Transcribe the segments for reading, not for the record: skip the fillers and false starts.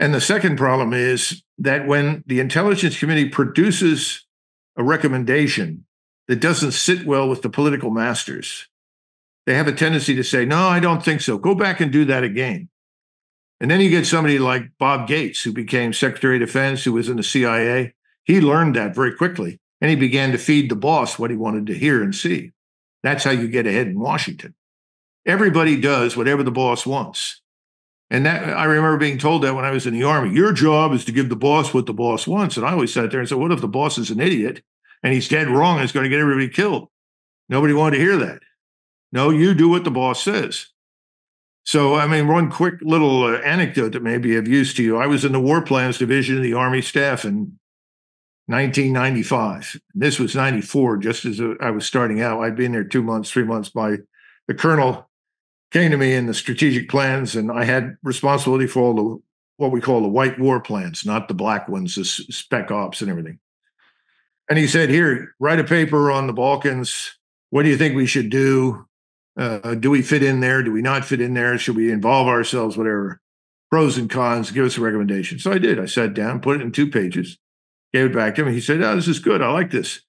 And the second problem is that when the intelligence community produces a recommendation that doesn't sit well with the political masters, they have a tendency to say, no, I don't think so. Go back and do that again. And then you get somebody like Bob Gates, who became Secretary of Defense, who was in the CIA. He learned that very quickly, and he began to feed the boss what he wanted to hear and see. That's how you get ahead in Washington. Everybody does whatever the boss wants. And that I remember being told that when I was in the Army. Your job is to give the boss what the boss wants. And I always sat there and said, what if the boss is an idiot and he's dead wrong and is going to get everybody killed? Nobody wanted to hear that. No, you do what the boss says. So, I mean, one quick little anecdote that maybe I've used to you. I was in the War Plans Division of the Army Staff in 1995. This was 94, just as I was starting out. I'd been there 2 months, 3 months. The colonel came to me in the strategic plans, and I had responsibility for all the what we call the white war plans, not the black ones, the spec ops and everything. And he said, here, write a paper on the Balkans. What do you think we should do? Do we fit in there? Do we not fit in there? Should we involve ourselves? Whatever. Pros and cons, give us a recommendation. So I did. I sat down, put it in 2 pages, gave it back to him. He said, oh, this is good. I like this.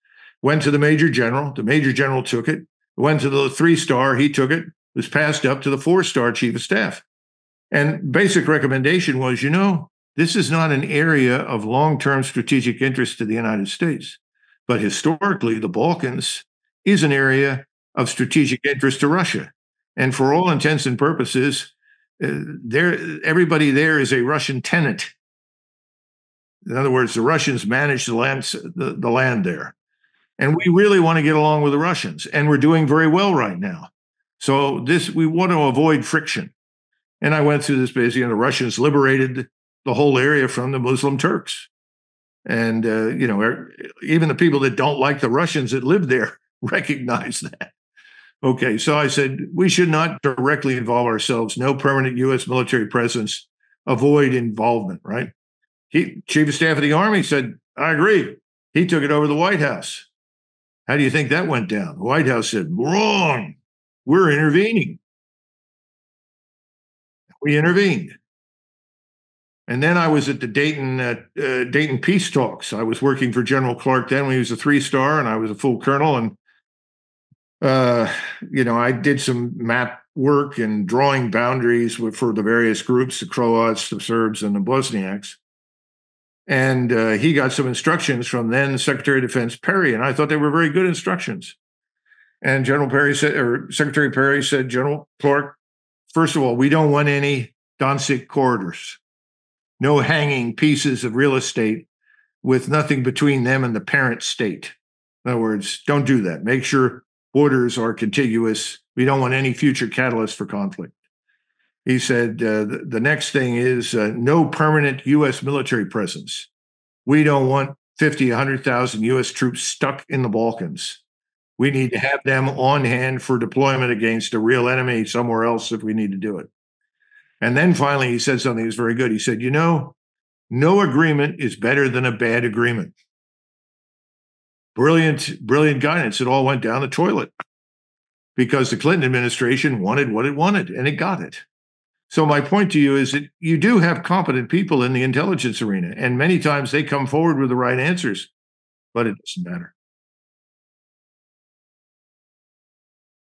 Went to the Major General. The Major General took it. Went to the 3-star. He took it. Was passed up to the 4-star Chief of Staff. And basic recommendation was, this is not an area of long-term strategic interest to the United States. But historically, the Balkans is an area of strategic interest to Russia. And for all intents and purposes, everybody there is a Russian tenant. In other words, the Russians manage the land there. And we really want to get along with the Russians. And we're doing very well right now. So we want to avoid friction. And I went through this basically, and the Russians liberated the whole area from the Muslim Turks. And, even the people that don't like the Russians that live there recognize that. Okay, so I said, we should not directly involve ourselves. No permanent U.S. military presence. Avoid involvement, right? Chief of Staff of the Army said, I agree. He took it over to the White House. How do you think that went down? The White House said, wrong. We're intervening. We intervened. And then I was at the Dayton peace talks. I was working for General Clark then when he was a 3-star, and I was a full colonel. And I did some map work and drawing boundaries for the various groups, the Croats, the Serbs, and the Bosniaks. And he got some instructions from then Secretary of Defense Perry, and I thought they were very good instructions. And Secretary Perry said, General Clark, first of all, we don't want any Danzig corridors, no hanging pieces of real estate with nothing between them and the parent state. In other words, don't do that. Make sure borders are contiguous. We don't want any future catalyst for conflict. He said, the next thing is no permanent U.S. military presence. We don't want 50, 100,000 U.S. troops stuck in the Balkans. We need to have them on hand for deployment against a real enemy somewhere else if we need to do it. And then finally, he said something that was very good. He said, no agreement is better than a bad agreement. Brilliant guidance. It all went down the toilet because the Clinton administration wanted what it wanted, and it got it. So my point to you is that you do have competent people in the intelligence arena, and many times they come forward with the right answers, but it doesn't matter.